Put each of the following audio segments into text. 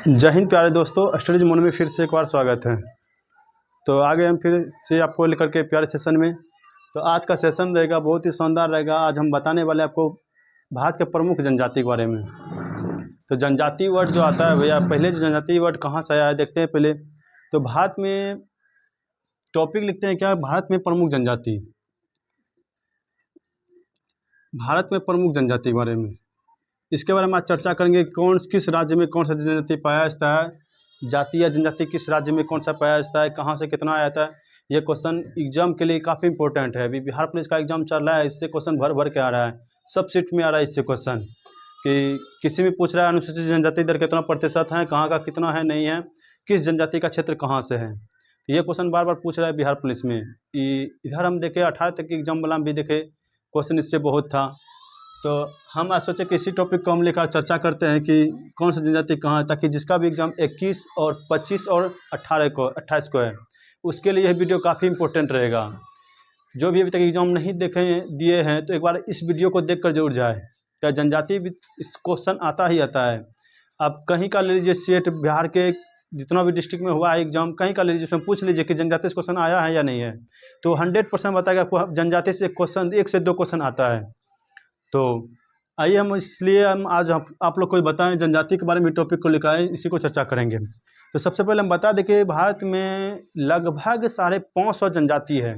जय हिंद प्यारे दोस्तों, स्टडीज मोड में फिर से एक बार स्वागत है। तो आगे हम फिर से आपको लेकर के प्यारे सेशन में। तो आज का सेशन रहेगा बहुत ही शानदार रहेगा। आज हम बताने वाले आपको भारत के प्रमुख जनजाति के बारे में। तो जनजाति वर्ड जो आता है भैया, पहले जो जनजाति वर्ड कहाँ से आया है देखते हैं पहले। तो भारत में टॉपिक लिखते हैं क्या, भारत में प्रमुख जनजाति, भारत में प्रमुख जनजाति के बारे में। इसके बारे में आज चर्चा करेंगे कौन किस राज्य में कौन सा जनजाति पाया जाता है, जाति या जनजाति किस राज्य में कौन सा पाया जाता है, कहाँ से कितना आया था। ये क्वेश्चन एग्जाम के लिए काफ़ी इंपॉर्टेंट है। अभी बिहार पुलिस का एग्जाम चल रहा है, इससे क्वेश्चन भर भर के आ रहा है, सब सीट में आ रहा है इससे क्वेश्चन कि किसी में पूछ रहा है अनुसूचित जनजाति दर कितना प्रतिशत है, कहाँ का कितना है, नहीं है, किस जनजाति का क्षेत्र कहाँ से है। ये क्वेश्चन बार बार पूछ रहा है बिहार पुलिस में। इधर हम देखें 18 तक के एग्जाम वाला भी देखे, क्वेश्चन इससे बहुत था। तो हम आज सोचे कि इसी टॉपिक को हम लेकर चर्चा करते हैं कि कौन सा जनजाति कहाँ है, ताकि जिसका भी एग्ज़ाम 21 और 25 और 28 को है, उसके लिए यह वीडियो काफ़ी इंपॉर्टेंट रहेगा। जो भी अभी तक एग्ज़ाम नहीं दिए हैं तो एक बार इस वीडियो को देखकर जरूर जाए। क्या जनजाति इस क्वेश्चन आता ही आता है। अब कहीं का ले लीजिए सेट, बिहार के जितना भी डिस्ट्रिक्ट में हुआ है एग्जाम, कहीं का ले लीजिए, उसमें पूछ लीजिए कि जनजाति से क्वेश्चन आया है या नहीं है, तो 100% बताएगा आपको जनजाति से क्वेश्चन 1 से 2 क्वेश्चन आता है। तो आइए हम इसलिए हम आज आप लोग को बताएं जनजाति के बारे में टॉपिक को लेकर आए, इसी को चर्चा करेंगे। तो सबसे पहले हम बता दें कि भारत में लगभग 550 जनजाति है।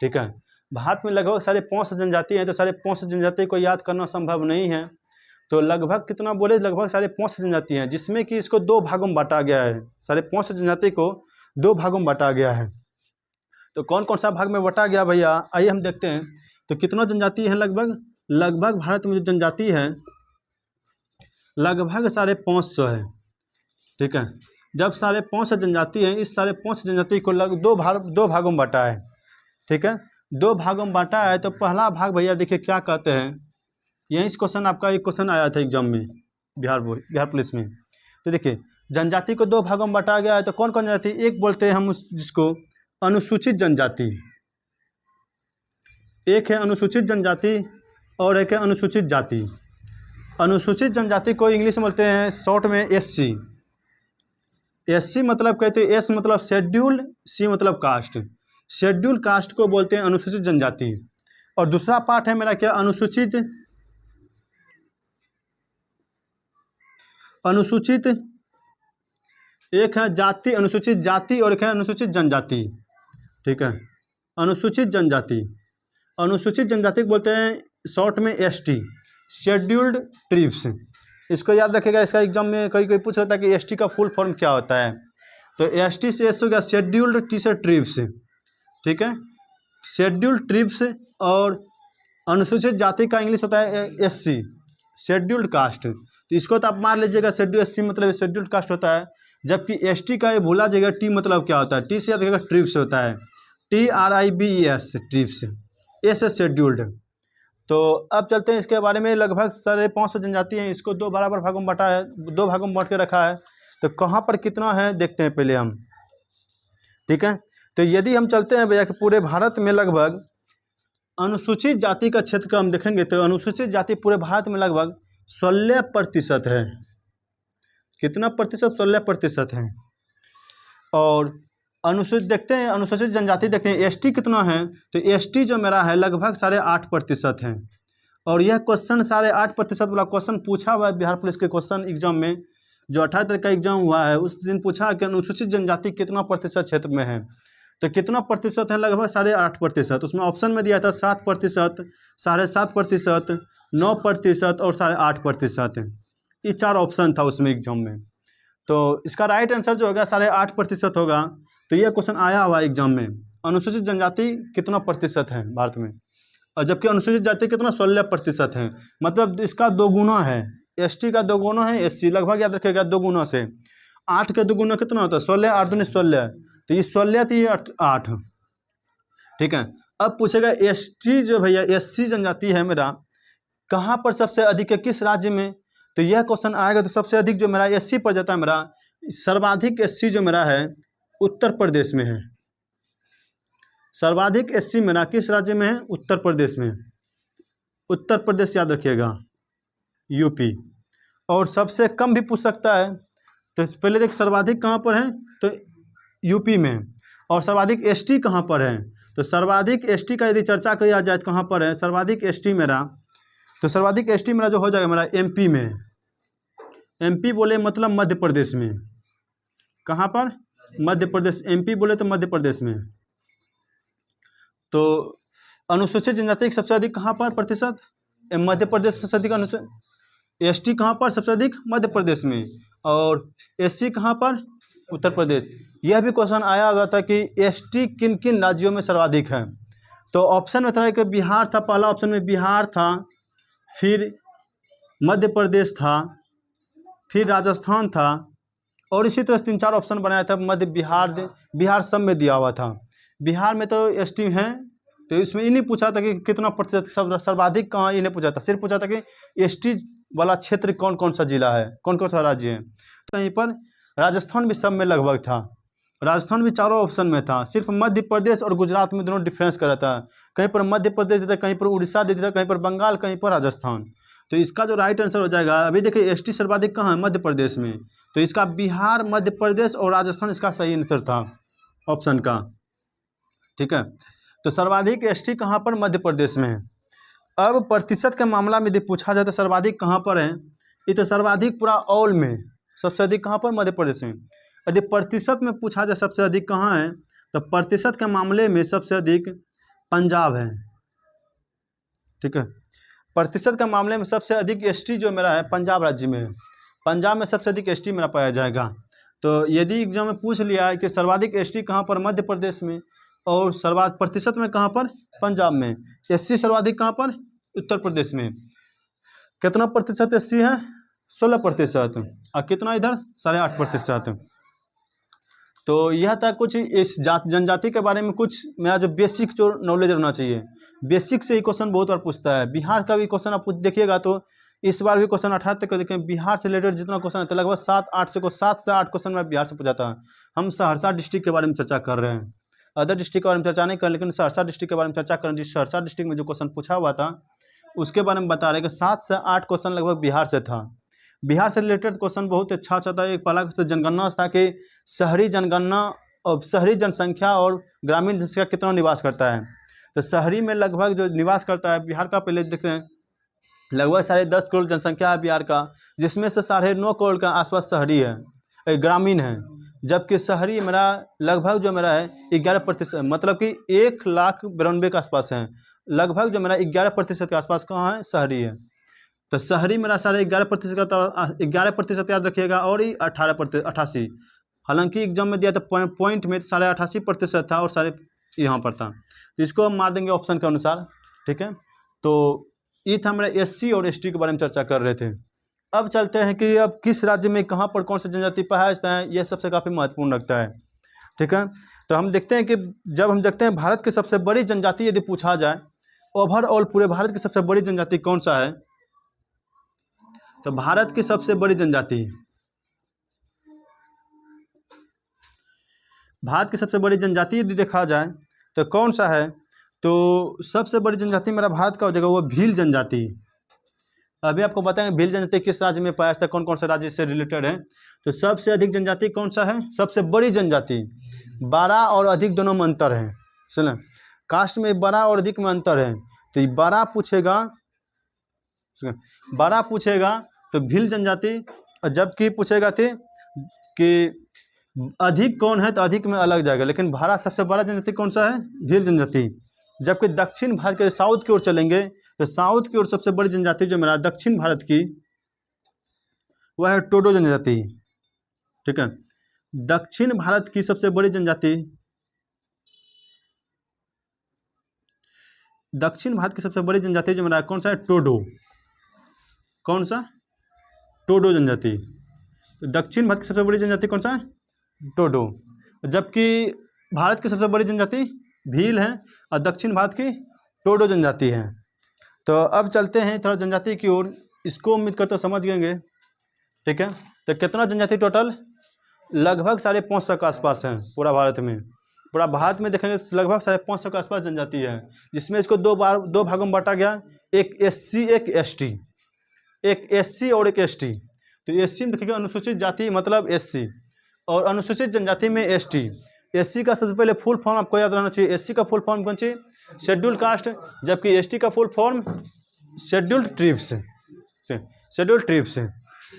ठीक है, भारत में लगभग 550 जनजाति हैं। तो 550 जनजाति को याद करना संभव नहीं है, तो लगभग कितना बोले, लगभग 550 जनजाति हैं, जिसमें कि इसको 2 भागों में बांटा गया है। 550 जनजाति को 2 भागों में बांटा गया है। तो कौन कौन सा भाग में बांटा गया भैया, आइए हम देखते हैं। तो कितना जनजाति है, लगभग भारत में जो जनजाति है लगभग 550 है। ठीक है, जब 550 जनजाति है, इस 550 जनजाति को 2 भागों में बांटा है। ठीक है, 2 भागों में बांटा है। तो पहला भाग भैया देखिए क्या कहते हैं, यही इस क्वेश्चन आपका एक क्वेश्चन आया था एग्जाम में बिहार पुलिस में। तो देखिए जनजाति को 2 भागों में बांटा गया है। तो कौन कौन जनजाति, एक बोलते हैं हम जिसको अनुसूचित जनजाति, एक है अनुसूचित जनजाति और एक है अनुसूचित जाति। अनुसूचित जनजाति को इंग्लिश में बोलते हैं शॉर्ट में SC। SC मतलब कहते हैं, S मतलब शेड्यूल, C मतलब कास्ट। शेड्यूल कास्ट को बोलते हैं अनुसूचित जनजाति। और दूसरा पार्ट है मेरा क्या, अनुसूचित एक है जाति, अनुसूचित जाति, और एक है अनुसूचित जनजाति। ठीक है, अनुसूचित जनजाति, अनुसूचित जनजाति को बोलते हैं शॉर्ट में ST, शेड्यूल्ड ट्राइब्स। इसको याद रखेगा, इसका एग्जाम में कहीं पूछ रहा था कि ST का फुल फॉर्म क्या होता है। तो ST से S हो गया शेड्यूल्ड ट्राइब्स। ठीक है, शेड्यूल्ड ट्राइब्स। और अनुसूचित जाति का इंग्लिश होता है SC, शेड्यूल्ड कास्ट। तो इसको तो आप मान लीजिएगा, शेड्यूल SC मतलब शेड्यूल्ड कास्ट होता है, जबकि ST का ये भूला जाएगा। T मतलब क्या होता है, T से याद रखेगा ट्राइब्स होता है, TRIBES ट्राइब्स, S शेड्यूल्ड। तो अब चलते हैं इसके बारे में। लगभग 550 जनजाति हैं, इसको 2 बराबर भागों में बांटा है, 2 भागों में बांट के रखा है। तो कहाँ पर कितना है देखते हैं पहले हम। ठीक है, तो यदि हम चलते हैं भैया कि पूरे भारत में लगभग अनुसूचित जाति का क्षेत्र का हम देखेंगे, तो अनुसूचित जाति पूरे भारत में लगभग 16% है। कितना प्रतिशत, 16% है। और अनुसूचित देखते हैं, अनुसूचित जनजाति देखते हैं ST कितना है। तो ST जो मेरा है लगभग 8.5% है। और यह क्वेश्चन 8.5% वाला क्वेश्चन पूछा हुआ है बिहार पुलिस के क्वेश्चन एग्जाम में, जो 18 तारीख का एग्जाम हुआ है, उस दिन पूछा कि अनुसूचित जनजाति कितना प्रतिशत क्षेत्र में है। तो कितना प्रतिशत है, लगभग 8.5%। उसमें ऑप्शन में दिया था 7%, 7.5%, 9% और 8.5%। ये 4 ऑप्शन था उसमें एग्जाम में। तो इसका राइट आंसर जो होगा 8.5% होगा। तो यह क्वेश्चन आया हुआ एग्जाम में, अनुसूचित जनजाति कितना प्रतिशत है भारत में, और जबकि अनुसूचित जाति कितना 16% है। मतलब इसका 2 गुना है, ST का 2 गुना है SC, लगभग याद रखेगा 2 गुना से। 8 के 2 गुना कितना होता है, 16, 8 दूनी 16, तो ये 16 थी 8। ठीक है, अब पूछेगा ST जो भैया SC जनजाति है मेरा कहाँ पर सबसे अधिक है, किस राज्य में। तो यह क्वेश्चन आएगा। तो सबसे अधिक जो मेरा SC पर जाता है, मेरा सर्वाधिक SC जो मेरा है उत्तर प्रदेश में है। सर्वाधिक SC मेरा किस राज्य में है, उत्तर प्रदेश में। उत्तर प्रदेश याद रखिएगा, UP। और सबसे कम भी पूछ सकता है, तो पहले देख सर्वाधिक कहाँ पर है, तो यूपी में, और सर्वाधिक एसटी कहाँ पर है, तो सर्वाधिक एसटी का यदि चर्चा किया जाए तो कहाँ पर है सर्वाधिक एसटी मेरा, तो सर्वाधिक एसटी मेरा जो हो जाएगा मेरा एमपी में। एमपी बोले मतलब मध्य प्रदेश में, कहाँ पर, मध्य प्रदेश, एमपी बोले तो मध्य प्रदेश में। तो अनुसूचित जनजाति की सबसे अधिक कहाँ पर प्रतिशत, मध्य प्रदेश सबसे अधिक अनुसूचित, एसटी कहाँ पर सबसे अधिक मध्य प्रदेश में, और एससी कहाँ पर उत्तर प्रदेश। यह भी क्वेश्चन आया हुआ था कि एसटी किन किन राज्यों में सर्वाधिक है, तो ऑप्शन में था कि बिहार था, पहला ऑप्शन में बिहार था, फिर मध्य प्रदेश था, फिर राजस्थान था, और इसी तरह से 3-4 ऑप्शन बनाया था, मध्य बिहार सब में दिया हुआ था। बिहार में तो एसटी हैं, तो इसमें ये नहीं पूछा था कि कितना प्रतिशत सर्वाधिक कहाँ, ये नहीं पूछा था, सिर्फ पूछा था कि एसटी वाला क्षेत्र कौन कौन सा जिला है, कौन कौन सा राज्य है। तो यहीं पर राजस्थान भी सब में लगभग था, राजस्थान भी चारों ऑप्शन में था, सिर्फ मध्य प्रदेश और गुजरात में दोनों डिफरेंस कर रहा था, कहीं पर मध्य प्रदेश देता, कहीं पर उड़ीसा दे देता, कहीं पर बंगाल, कहीं पर राजस्थान। तो इसका जो राइट आंसर हो जाएगा, अभी देखिए एसटी सर्वाधिक कहाँ है, मध्य प्रदेश में, तो इसका बिहार, मध्य प्रदेश और राजस्थान इसका सही आंसर था ऑप्शन का, ठीक है। तो सर्वाधिक एसटी कहाँ पर, मध्य प्रदेश में। अब प्रतिशत के मामला में यदि पूछा जाए तो सर्वाधिक कहाँ पर है, ये तो सर्वाधिक पूरा ऑल में सबसे अधिक कहाँ पर, मध्य प्रदेश में। यदि प्रतिशत में पूछा जाए सबसे अधिक कहाँ है, तो प्रतिशत के मामले में सबसे अधिक पंजाब है, ठीक है। प्रतिशत के मामले में सबसे अधिक एसटी जो मेरा है पंजाब राज्य में है, पंजाब में सबसे अधिक एसटी मेरा पाया जाएगा। तो यदि एग्जाम में पूछ लिया है कि सर्वाधिक एसटी कहाँ पर, मध्य प्रदेश में, और सर्वाधिक प्रतिशत में कहाँ पर, पंजाब में। एससी सर्वाधिक कहाँ पर, उत्तर प्रदेश में। कितना प्रतिशत एससी है, 16%, और कितना इधर 8.5%। तो यह था कुछ इस जनजाति के बारे में, कुछ मेरा जो बेसिक जो नॉलेज रहना चाहिए। बेसिक से ही क्वेश्चन बहुत बार पूछता है। बिहार का भी क्वेश्चन आप देखिएगा तो इस बार भी क्वेश्चन 18 तक देखें, बिहार से रिलेटेड जितना क्वेश्चन है तो लगभग 7 से 8 क्वेश्चन मैं बिहार से पूछा था। हम सहरसा डिस्ट्रिक्ट के बारे में चर्चा कर रहे हैं, अदर डिस्ट्रिक्ट के बारे में चर्चा नहीं कर, लेकिन सहरसा डिस्ट्रिक्ट के बारे में चर्चा करें। जिस सहरसा डिस्ट्रिक्ट में जो क्वेश्चन पूछा हुआ था उसके बारे में बता रहे कि 7 से 8 क्वेश्चन लगभग बिहार से था। बिहार से रिलेटेड क्वेश्चन बहुत अच्छा था। एक पहला जनगणना था कि शहरी जनगणना और शहरी जनसंख्या और ग्रामीण जनसंख्या कितना निवास करता है। तो शहरी में लगभग जो निवास करता है बिहार का, पहले देखते हैं, लगभग 10.5 करोड़ जनसंख्या है बिहार का, जिसमें से 9.5 करोड़ का आसपास शहरी है, ग्रामीण है। जबकि शहरी मेरा लगभग जो मेरा है 11%, मतलब कि 1,92,000 के आसपास है। लगभग जो मेरा 11% के आसपास कहाँ है, शहरी है। तो शहरी मेरा 11.5% का, तो 11% याद रखिएगा, और ही 88, हालांकि एग्जाम में दिया था पॉइंट में 88.5% था और सारे यहाँ पर था, तो इसको हम मार देंगे ऑप्शन के अनुसार, ठीक है। तो ये था मेरा एससी और एसटी के बारे में चर्चा कर रहे थे। अब चलते हैं कि अब किस राज्य में कहाँ पर कौन सा जनजाति पाया जाता है, यह सबसे काफ़ी महत्वपूर्ण लगता है, ठीक है। तो हम देखते हैं कि जब हम देखते हैं भारत की सबसे बड़ी जनजाति यदि पूछा जाए, ओवरऑल पूरे भारत की सबसे बड़ी जनजाति कौन सा है, तो भारत की सबसे बड़ी जनजाति, भारत की सबसे बड़ी जनजाति यदि देखा जाए तो कौन सा है, तो सबसे बड़ी जनजाति मेरा भारत का हो जाएगा वो भील जनजाति। अभी आपको बताएंगे भील जनजाति किस राज्य में पाया जाता है, कौन कौन सा राज्य से रिलेटेड है। तो सबसे अधिक जनजाति कौन सा है, सबसे बड़ी जनजाति, 12 और अधिक दोनों में अंतर है। सुना, कास्ट में 12 और अधिक में अंतर है, तो ये 12 पूछेगा तो भील जनजाति, और जबकि पूछेगा थे कि अधिक कौन है तो अधिक में अलग जाएगा, लेकिन भारत सबसे बड़ा जनजाति कौन सा है, भील जनजाति। जबकि दक्षिण भारत के साउथ की ओर चलेंगे तो साउथ की ओर सबसे बड़ी जनजाति जो मेरा दक्षिण भारत की वह है टोडो जनजाति, ठीक है। दक्षिण भारत की सबसे बड़ी जनजाति, दक्षिण भारत की सबसे बड़ी जनजाति जो मेरा कौन सा है, टोडो, कौन सा, टोडो जनजाति। तो दक्षिण भारत की सबसे बड़ी जनजाति कौन सा है, टोडो। जबकि भारत की सबसे बड़ी जनजाति भील है और दक्षिण भारत की टोडो जनजाति है। तो अब चलते हैं थोड़ा जनजाति की ओर, इसको उम्मीद करते समझ गएंगे, ठीक है। तो कितना जनजाति टोटल, लगभग 550 के आसपास है पूरा भारत में। पूरा भारत में देखेंगे लगभग 550 के आसपास जनजाति है, जिसमें इसको दो भागों में बांटा गया, एक एससी एक एसटी, एक एससी और एक एसटी। तो एससी में देखिएगा अनुसूचित जाति मतलब एससी, और अनुसूचित जनजाति में एसटी। एससी का सबसे पहले फुल फॉर्म आपको याद रहना चाहिए। एससी का फुल फॉर्म कौन चाहिए? शेड्यूल कास्ट, जबकि एसटी का full form scheduled tribes, scheduled tribes.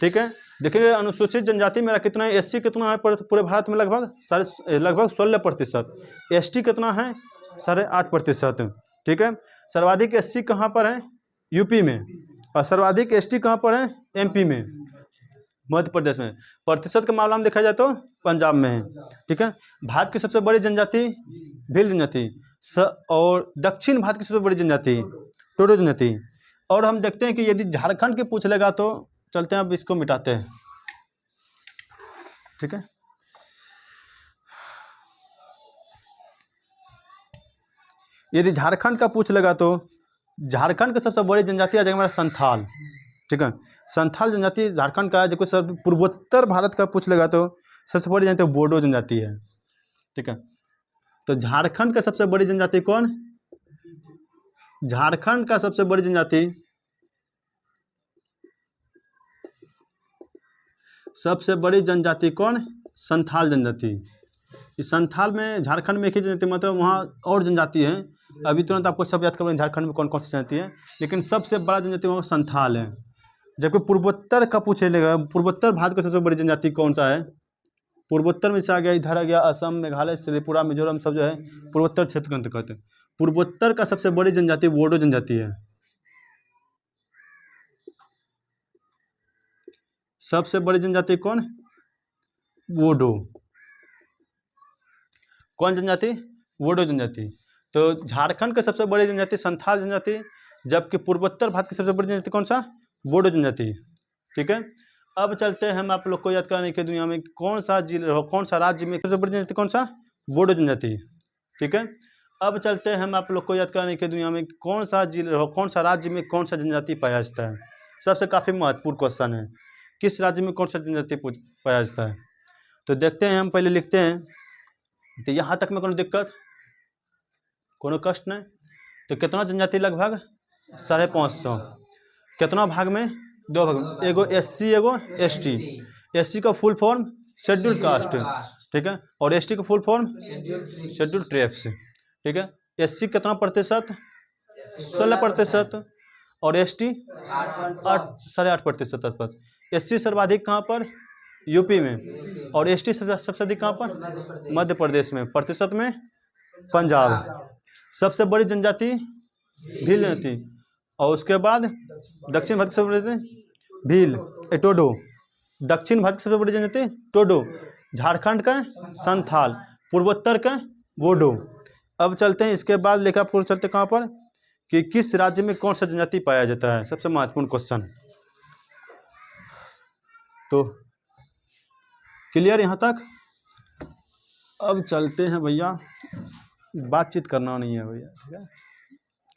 ठीक है, देखिए अनुसूचित जनजाति मेरा कितना है, एससी कितना है पूरे भारत में? लगभग 16%। एसटी कितना है? 8.5%। ठीक है, सर्वाधिक एससी कहाँ पर है? यूपी में, और सर्वाधिक एसटी कहाँ पर है? एमपी में, मध्य प्रदेश में। प्रतिशत के मामला में देखा जाए तो पंजाब में है। ठीक है, भारत की सबसे बड़ी जनजाति भील जनजाति, और दक्षिण भारत की सबसे बड़ी जनजाति टोडो जनजाति। और हम देखते हैं कि यदि झारखंड के पूछ लेगा तो चलते हैं, अब इसको मिटाते हैं। ठीक है, यदि झारखंड का पूछ लेगा तो झारखंड की सबसे बड़ी जनजाति आ जाएगा हमारा संथाल। ठीक है, संथाल जनजाति झारखंड का है। जबकि सब पूर्वोत्तर भारत का पूछ लेगा तो सबसे बड़ी जनजाति बोडो जनजाति है। ठीक है, तो झारखंड का सबसे बड़ी जनजाति कौन? झारखंड का सबसे बड़ी जनजाति, सबसे बड़ी जनजाति कौन? संथाल जनजाति। इस संथाल में झारखंड में एक ही जनजाति, मतलब वहाँ और जनजाति है। अभी तुरंत आपको सब याद करना झारखंड में कौन कौन सी जनजाति है, लेकिन सबसे बड़ा जनजाति वहाँ संथाल है। जबकि पूर्वोत्तर का पूछेगा, पूर्वोत्तर भारत का सबसे बड़ी जनजाति कौन सा है? पूर्वोत्तर में से आ गया, इधर आ गया असम, मेघालय, त्रिपुरा, मिजोरम, सब जो है पूर्वोत्तर क्षेत्र के अंतर्गत है। पूर्वोत्तर का सबसे बड़ी जनजाति बोडो जनजाति है। सबसे बड़ी जनजाति कौन? बोडो। कौन जनजाति? बोडो जनजाति। तो झारखंड के सबसे बड़ी जनजाति संथाल जनजाति, जबकि पूर्वोत्तर भारत की सबसे बड़ी जनजाति कौन सा? बोडो जनजाति। ठीक है, अब चलते हैं हम आप लोग को याद कराने की दुनिया में कौन सा जिला, कौन सा राज्य में सबसे बड़ी जनजाति कौन सा? बोडो जनजाति। ठीक है, अब चलते हैं हम आप लोग को याद कराने की दुनिया में कौन सा जिला, कौन सा राज्य में कौन सा जनजाति पाया जाता है। सबसे काफ़ी महत्वपूर्ण क्वेश्चन है, किस राज्य में कौन सा जनजाति पाया जाता है। तो देखते हैं, हम पहले लिखते हैं। तो यहाँ तक में कोनो दिक्कत, कोनो कष्ट नहीं। तो कितना जनजाति? लगभग 550। कितना भाग में? 2 भाग में, एगो एससी एगो एसटी। एससी का फुल फॉर्म शेड्यूल्ड कास्ट। ठीक है, और एसटी का फुल फॉर्म शेड्यूल्ड ट्राइब्स। ठीक है, एससी कितना प्रतिशत? 16%, और एसटी 8.5% आसपास। एससी सर्वाधिक कहाँ पर? यूपी में, और एसटी सबसे अधिक कहाँ पर? मध्य प्रदेश में। प्रतिशत में पंजाब। सबसे बड़ी जनजाति भील जनजाति, और उसके बाद दक्षिण भारत की सबसे बड़ी भील टोडो। दक्षिण भारत की सबसे बड़ी जनजाति टोडो। झारखंड का संथाल, पूर्वोत्तर का बोडो। अब चलते हैं, इसके बाद लेखा पूर्व चलते कहाँ पर कि किस राज्य में कौन सा जनजाति पाया जाता है। सबसे महत्वपूर्ण क्वेश्चन। तो क्लियर यहाँ तक? अब चलते हैं भैया, बातचीत करना नहीं है भैया। ठीक है,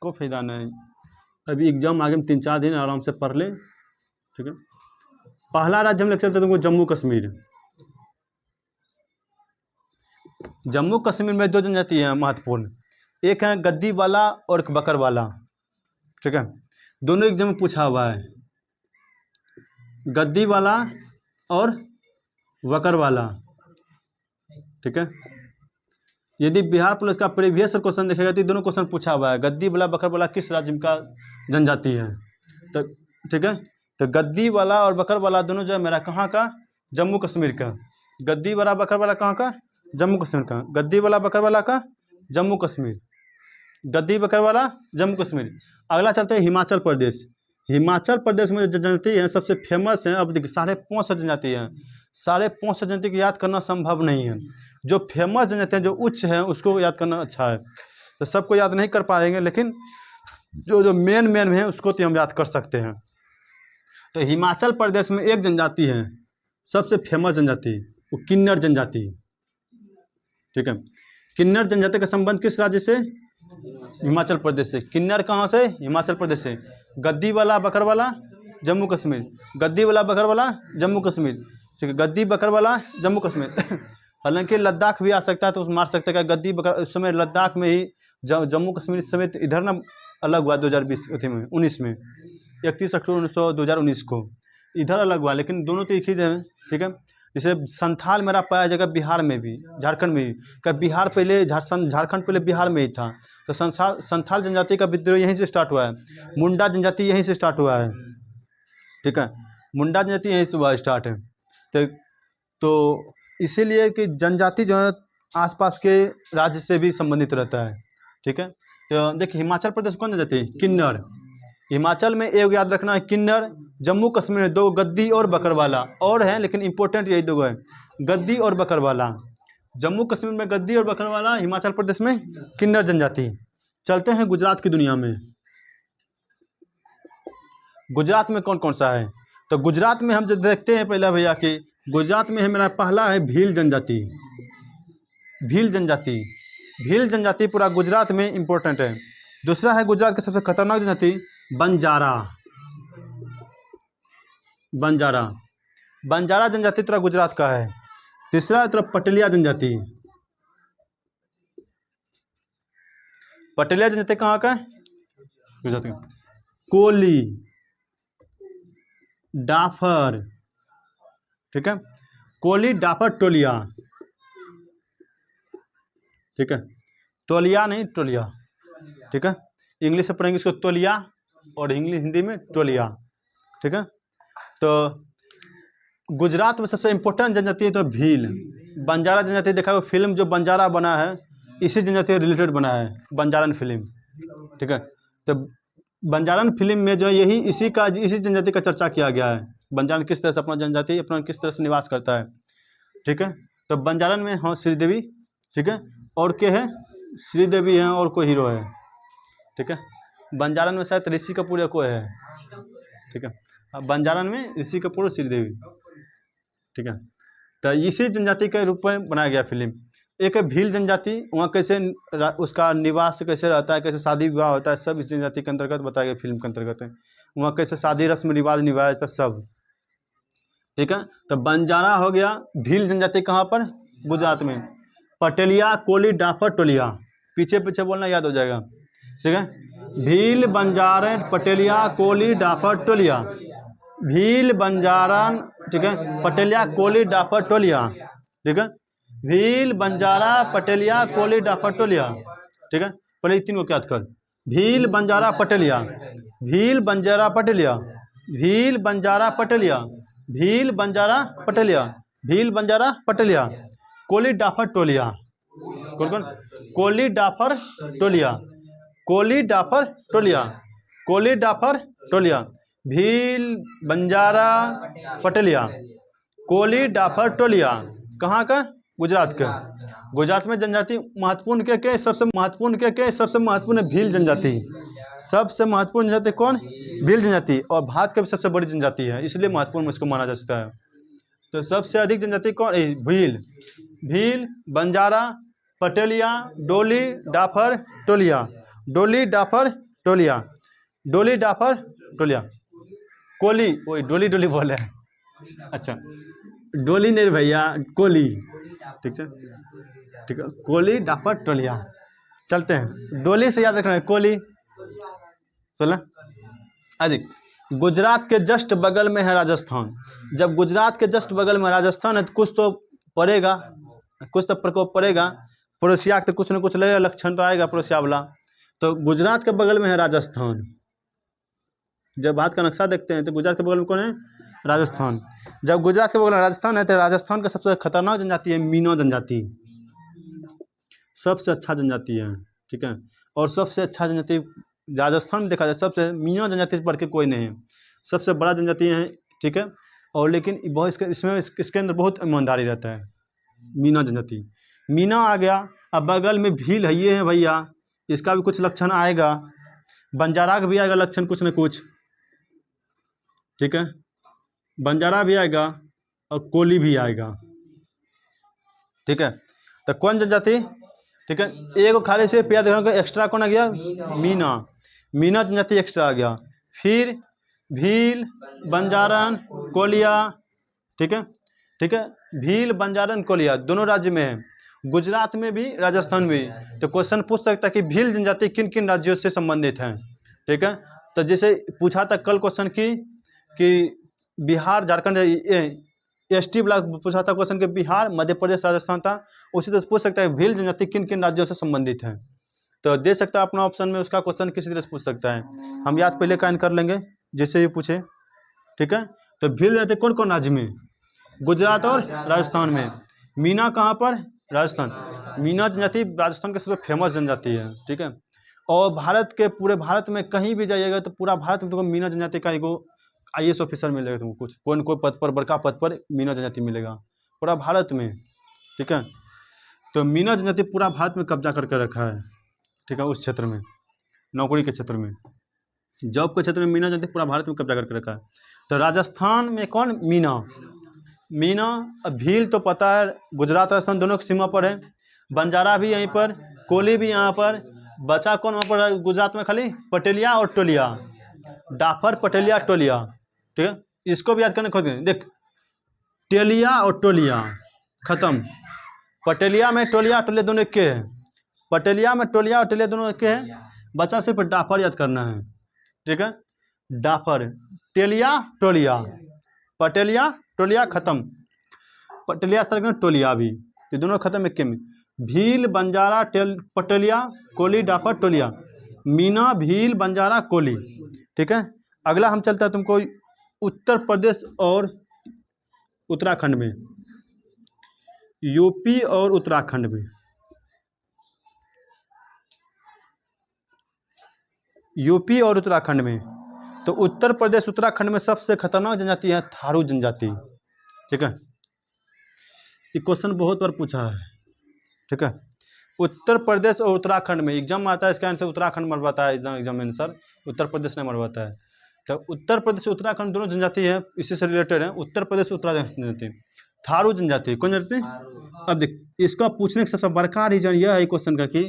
कोई फायदा नहीं, अभी एग्जाम आगे में 3-4 दिन आराम से पढ़ ले। ठीक है, पहला राज्य हम लेकर चलते तुमको जम्मू कश्मीर। जम्मू कश्मीर में 2 जनजाति हैं महत्वपूर्ण, एक है गद्दी वाला और एक बकर वाला। ठीक है, दोनों एग्जाम में पूछा हुआ है, गद्दी वाला और बकर वाला। ठीक है, यदि बिहार पुलिस का प्रीवियस क्वेश्चन देखेगा तो दोनों क्वेश्चन पूछा हुआ है, गद्दी वाला बकर वाला किस राज्य का जनजाति है। तो ठीक है, तो गद्दी वाला और बकर वाला दोनों जो है मेरा कहाँ का? जम्मू कश्मीर का। गद्दी वाला बकर वाला कहाँ का? जम्मू कश्मीर का। गद्दी वाला बकर वाला का जम्मू कश्मीर। गद्दी बकर वाला जम्मू कश्मीर। अगला चलते हैं हिमाचल प्रदेश। हिमाचल प्रदेश में जो जनजाति है सबसे फेमस है, अब देखिए 550 जनजाति है। 550 जनजाति को याद करना संभव नहीं है। जो फेमस जनजाति हैं, जो उच्च है, उसको याद करना अच्छा है। तो सबको याद नहीं कर पाएंगे, लेकिन जो मेन है उसको तो हम याद कर सकते हैं। तो हिमाचल प्रदेश में एक जनजाति है सबसे फेमस जनजाति, वो किन्नर जनजाति। ठीक है, किन्नर जनजाति का संबंध किस राज्य से? हिमाचल प्रदेश से। किन्नर कहाँ से? हिमाचल प्रदेश से। गद्दी वाला बकर वाला जम्मू कश्मीर। गद्दी वाला बकर वाला जम्मू कश्मीर। ठीक है, गद्दी बकर वाला जम्मू कश्मीर। हालांकि लद्दाख भी आ सकता है, तो मार सकते हैं गद्दी बकर। उस समय लद्दाख में ही जम्मू कश्मीर समेत इधर ना अलग हुआ 2019 में 31 अक्टूबर 2019 को। इधर अलग हुआ, लेकिन दोनों तो एक ही है, ठीक है। जैसे संथाल मेरा पाया जाएगा बिहार में भी, झारखंड में भी। क्या बिहार पहले झारखंड पहले बिहार में ही था, तो संथाल जनजाति का विद्रोह यहीं से स्टार्ट हुआ है। मुंडा जनजाति यहीं से स्टार्ट हुआ है, ठीक है, मुंडा जनजाति यहीं से हुआ स्टार्ट है। तो इसीलिए कि जनजाति जो है आसपास के राज्य से भी संबंधित रहता है, ठीक है। तो देखिए हिमाचल प्रदेश कौन जनजाति है? किन्नर। हिमाचल में एक याद रखना है, किन्नर। जम्मू कश्मीर में 2 गद्दी और बकरवाला और हैं, लेकिन इंपॉर्टेंट यही 2 है, गद्दी और बकरवाला। जम्मू कश्मीर में गद्दी और बकरवाला, हिमाचल प्रदेश में किन्नर जनजाति। चलते हैं गुजरात की दुनिया में। गुजरात में कौन कौन सा है? तो गुजरात में हम जो देखते हैं पहला भैया कि गुजरात में है मेरा पहला है भील जनजाति। भील जनजाति, भील जनजाति पूरा गुजरात में इंपॉर्टेंट है। दूसरा है गुजरात का सबसे खतरनाक जनजाति बंजारा। बंजारा, बंजारा जनजाति पूरा गुजरात का है। तीसरा है तरफ पटेलिया जनजाति। पटेलिया जनजाति कहाँ का है? गुजरात का। कोली, डाफर, ठीक है, कोली, डाफर, टोलिया, ठीक है, टोलिया नहीं टोलिया, ठीक है। इंग्लिश से पढ़ेंगे इसको तोलिया और इंग्लिश हिंदी में टोलिया, ठीक है। तो गुजरात में सबसे इम्पोर्टेंट जनजाति है तो भील। बंजारा जनजाति देखा हुआ फिल्म जो बंजारा बना है इसी जनजाति रिलेटेड बना है, बंजारन फिल्म, ठीक है। तो बंजारन फिल्म में जो यही इसी जनजाति का चर्चा किया गया है, बंजारन किस तरह से अपना जनजाति अपना किस तरह से निवास करता है, ठीक है। तो बंजारन में हाँ श्रीदेवी, ठीक है, और के है श्रीदेवी हैं और कोई हीरो है, ठीक है। बंजारन में शायद ऋषि कपूर या कोई है, ठीक है। बंजारन में ऋषि कपूर और श्रीदेवी, ठीक है। तो इसी जनजाति के रूप में बनाया गया फिल्म। एक है भील जनजाति, वहाँ कैसे उसका निवास कैसे रहता है, कैसे शादी विवाह होता है, सब इस जनजाति के अंतर्गत बताया गया फिल्म के अंतर्गत है। वहाँ कैसे शादी रस्म रिवाज निभाया जाता है सब, ठीक है। तो बंजारा हो गया। भील जनजाति कहाँ पर? गुजरात में। पटेलिया, कोली, डाफर, टोलिया, पीछे पीछे बोलना याद हो जाएगा, ठीक है। भील, बंजारन, पटेलिया, कोली, डाफर, टोलिया। भील, बंजारन, ठीक है, पटेलिया, कोली, डाफर, टोलिया, ठीक है। भील, बंजारा, पटेलिया, कोली, डाफर, टोलिया, ठीक है। पहले 3 को याद कर। भील, बंजारा, पटेलिया, भील, बंजारा, पटेलिया, भील, बंजारा, पटेलिया, भील, बंजारा, पटेलिया, भील, बंजारा, पटेलिया, कोली, डाफर, टोलिया। कौन कौन? कोली, डाफर, टोलिया, कोली, डाफर, टोलिया, कोली, डाफर, टोलिया, भील, बंजारा, पटेलिया, कोली, डाफर, टोलिया। कहाँ का? गुजरात के। गुजरात में जनजाति महत्वपूर्ण के सबसे महत्वपूर्ण के सबसे महत्वपूर्ण है भील जनजाति। सबसे महत्वपूर्ण जनजाति कौन? भील जनजाति। और भारत की भी सबसे बड़ी जनजाति है, इसलिए महत्वपूर्ण इसको माना जा सकता है। तो सबसे अधिक जनजाति कौन? भील। भील, बंजारा, पटेलिया, डोली, डाफर, टोलिया, डोली, डाफर, टोलिया, डोली, डाफर, टोलिया, कोली। वही डोली डोली बोले, अच्छा डोली नहीं भैया, कोली, ठीक है, ठीक है। कोली, डाफर, टोलिया। चलते हैं, डोली से याद रखना है, कोली 16 अधिक। गुजरात के जस्ट बगल में है राजस्थान। जब गुजरात के जस्ट बगल में राजस्थान है तो कुछ तो पड़ेगा, कुछ तो प्रकोप पड़ेगा। पड़ोसिया के तो कुछ न कुछ लगेगा, लक्षण तो आएगा पड़ोसिया वाला। तो गुजरात के बगल में है राजस्थान। जब भारत का नक्शा देखते हैं तो गुजरात के बगल में कौन है? राजस्थान। जब गुजरात के बगल में राजस्थान है तो राजस्थान का सबसे खतरनाक जनजाति है मीना जनजाति। सबसे अच्छा जनजाति है, ठीक है। और सबसे अच्छा जनजाति राजस्थान में देखा जाए सबसे मीना जनजाति से बढ़ के कोई नहीं है, सबसे बड़ा जनजाति है, ठीक है। और लेकिन बहुत इसके अंदर बहुत ईमानदारी रहता है, मीना जनजाति। मीना आ गया, अब बगल में भील है, ये है भैया, इसका भी कुछ लक्षण आएगा। बंजारा का भी आएगा लक्षण कुछ न कुछ, ठीक है। बंजारा भी आएगा और कोली भी आएगा, ठीक है। तो कौन जनजाति? ठीक है, एक खाली से याद रखना एक्स्ट्रा कौन आ गया? मीना। मीना जनजाति एक्स्ट्रा आ गया। फिर भील, बंजारन, कोलिया, ठीक है, ठीक है। भील, बंजारन, कोलिया दोनों राज्य में है, गुजरात में भी राजस्थान में भी। तो क्वेश्चन पूछ सकता है कि भील जनजाति किन किन राज्यों से संबंधित हैं, ठीक है। तो जैसे पूछा था कल क्वेश्चन की कि बिहार झारखंड ST ब्लॉक पूछा था क्वेश्चन के बिहार मध्य प्रदेश राजस्थान था। उसी तरह से पूछ सकता है भील जनजाति किन किन राज्यों से संबंधित है, तो दे सकता है अपना ऑप्शन में उसका क्वेश्चन किसी तरह से पूछ सकता है। हम याद पहले कायन कर लेंगे जैसे ये पूछे, ठीक है। तो भील जनजाति कौन कौन राज्य में, गुजरात और राजस्थान में। मीना कहाँ पर, राजस्थान। मीना जनजाति राजस्थान के सबसे फेमस जनजाति है, ठीक है। और भारत के पूरे भारत में कहीं भी जाइएगा तो पूरा भारत में तुमको मीना जनजाति का एगो IAS ऑफिसर मिलेगा तुमको, कुछ कोई न कोई पद पर, बड़का पद पर मीना जनजाति मिलेगा पूरा भारत में, ठीक है। तो मीना जनजाति पूरा भारत में कब्जा करके रखा है, ठीक है। उस क्षेत्र में, नौकरी के क्षेत्र में, जॉब के क्षेत्र में मीना जनजाति पूरा भारत में कब्जा करके रखा है। तो राजस्थान में कौन, मीना। मीना, भील तो पता है गुजरात राजस्थान दोनों की सीमा पर है। बंजारा भी यहीं पर, कोली भी यहाँ पर, बचा कौन वहाँ पर गुजरात में खाली, पटेलिया और टोलिया। डाफर, पटेलिया, टोलिया, ठीक है। इसको भी याद करने खोज देख, टेलिया और टोलिया खत्म। पटेलिया में टोलिया टोलिया दोनों एक के हैं, पटेलिया में टोलिया और टोलिया दोनों एक के हैं। बचा सिर्फ डाफर याद करना है, ठीक है। डाफर, टेलिया, टोलिया, पटेलिया, टोलिया खत्म। पटेलिया स्तर टोलिया भी, ये दोनों खत्म एक के में। भील, बंजारा, पटेलिया, कोली, डाफर, टोलिया। मीना, भील, बंजारा, कोली, ठीक है। अगला हम चलता है तुमको उत्तर प्रदेश और उत्तराखंड में, यूपी और उत्तराखंड में। यूपी और उत्तराखंड में, तो उत्तर प्रदेश उत्तराखंड में सबसे खतरनाक जनजाति है थारू जनजाति, ठीक है। ये क्वेश्चन बहुत बार पूछा है, ठीक है। उत्तर प्रदेश और उत्तराखंड में एग्जाम में आता है, इसका आंसर उत्तराखंड मरवाता है, एग्जाम में आंसर उत्तर प्रदेश नहीं मरवाता है। तो उत्तर प्रदेश उत्तराखंड दोनों जनजाति है, इसी से रिलेटेड है। उत्तर प्रदेश उत्तराखंड जनजाति, थारू जनजाति, कौन जनजाति। अब देख, इसका पूछने का सबसे बड़का रीजन यह है क्वेश्चन का कि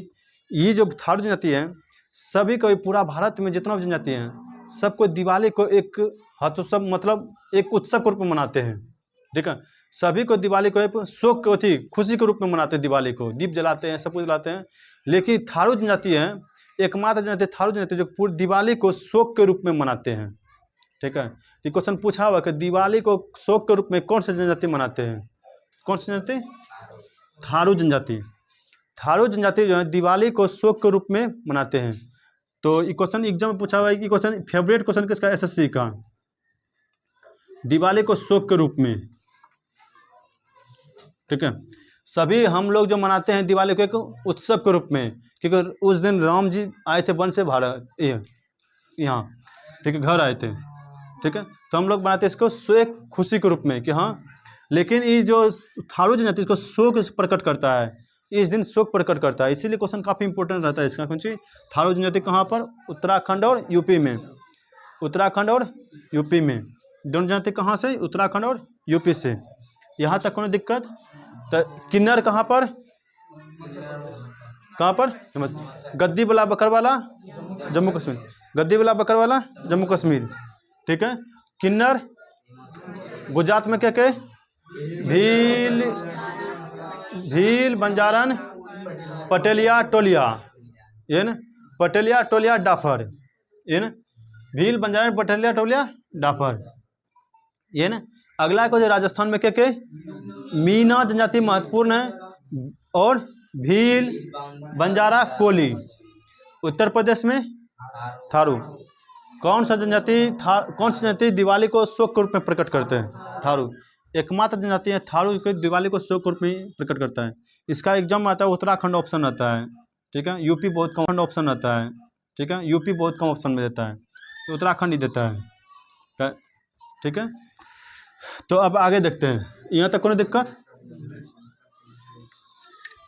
ये जो थारू जनजाति है, सभी को पूरा भारत में जितना भी जनजाति हैं सबको दिवाली को एक हतोत्सव मतलब एक उत्सव के रूप में मनाते हैं, ठीक है। सभी को दिवाली को एक शोक को थी खुशी के रूप में मनाते हैं, दिवाली को दीप जलाते हैं, सब कुछ जलाते हैं। लेकिन थारू जनजाति है एकमात्र जनजाति, थारू जनजाति जो पूरी दिवाली को शोक के रूप में मनाते हैं, ठीक है। तो क्वेश्चन पूछा हुआ कि दिवाली को शोक के रूप में कौन सी जनजाति मनाते हैं, कौन सी जनजाति, थारू जनजाति। थारू जनजाति जो है दिवाली को शोक के रूप में मनाते हैं। तो ये क्वेश्चन एग्जाम में पूछा हुआ है कि क्वेश्चन फेवरेट क्वेश्चन किसका, SSC का, दिवाली को शोक के रूप में, ठीक है। सभी हम लोग जो मनाते हैं दिवाली को एक उत्सव के रूप में, क्योंकि उस दिन राम जी आए थे वन से भारत यहाँ, ठीक है, घर आए थे, ठीक है। तो हम लोग बनाते हैं इसको एक खुशी के रूप में कि हाँ। लेकिन ये जो थारू जनजाति इसको शोक प्रकट करता है, इस दिन शोक प्रकट करता है, इसीलिए क्वेश्चन काफ़ी इंपॉर्टेंट रहता है इसका। कौन सी थारू जनजाति कहाँ पर, उत्तराखंड और यूपी में। उत्तराखंड और यूपी में दोनों जनजाति कहाँ से, उत्तराखंड और यूपी से। यहाँ तक कोई दिक्कत। तो किन्नर कहाँ पर, कहाँ पर, गद्दी वाला बकरवाला जम्मू कश्मीर, गद्दी वाला बकरवाला जम्मू कश्मीर, ठीक है। किन्नर गुजरात में क्या क्या, भील, भील, बंजारन, पटेलिया, टोलिया, ये ना, पटेलिया, टोलिया, डाफर, ये ना, भील, बंजारन, पटेलिया, टोलिया, डाफर, ये ना। अगला को जो राजस्थान में क्या क्या, मीना जनजाति महत्वपूर्ण है और भील, बंजारा, कोली। उत्तर प्रदेश में थारू। कौन सा जनजाति कौन सी जनजाति दिवाली को शोक के रूप में प्रकट करते हैं, थारू। एकमात्र जनजाति है थारू को दिवाली को शोक के रूप में प्रकट करता है। इसका एग्जाम में आता है उत्तराखंड ऑप्शन आता है, ठीक है। यूपी बहुत कम ऑप्शन आता है, ठीक है। यूपी बहुत कम ऑप्शन में देता है, तो उत्तराखंड ही देता है, ठीक है। तो अब आगे देखते हैं, यहाँ तक कोई दिक्कत,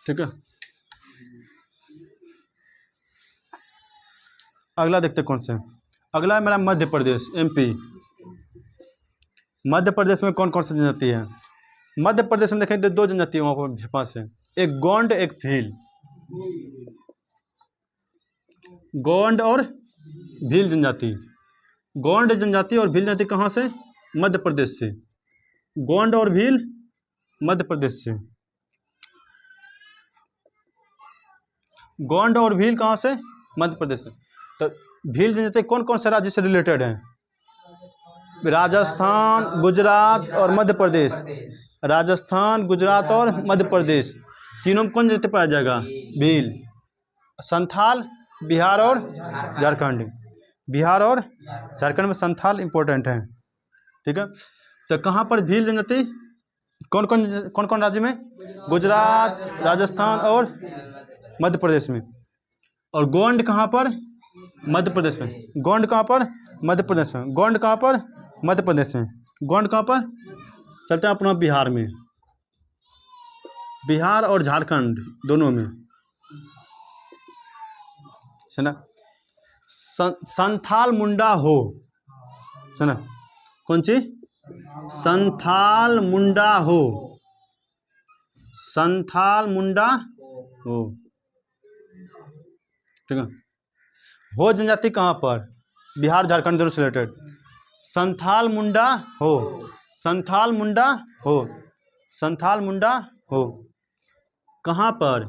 ठीक है। अगला देखते कौन से, अगला है मेरा मध्य प्रदेश, MP। मध्य प्रदेश में कौन कौन सी जनजाति है। मध्य प्रदेश में देखें तो दो जनजाति वहाँ पर पास है, एक गोंड एक भील। गोंड और भील जनजाति, गोंड जनजाति और भील जनजाति कहाँ से, मध्य प्रदेश से। गोंड और भील मध्य प्रदेश से। गोंड और भील कहाँ से, मध्य प्रदेश से। तो भील जनजाति कौन कौन से राज्य से रिलेटेड है, राजस्थान, गुजरात और मध्य प्रदेश। राजस्थान, गुजरात और मध्य प्रदेश तीनों में कौन जनजाति पाया जाएगा? भील। संथाल, बिहार और झारखंड। बिहार और झारखंड में संथाल इंपॉर्टेंट है, ठीक है। तो कहाँ पर भील जनजाति, कौन कौन राज्य में? गुजरात, राजस्थान और मध्य प्रदेश में। और गोंड कहाँ पर? मध्य प्रदेश में। गोंड कहाँ पर? मध्य प्रदेश में। गोंड कहाँ पर? मध्य प्रदेश में। गोंड कहाँ पर? चलते हैं अपना बिहार में। बिहार और झारखंड दोनों में, सुना। संथाल मुंडा हो, सुना। कौन सी? संथाल मुंडा हो। संथाल मुंडा हो, ठीक है। हो जनजाति कहाँ पर? बिहार झारखंड दोनों से रिलेटेड। संथाल मुंडा हो, संथाल मुंडा हो, संथाल मुंडा हो। कहाँ पर?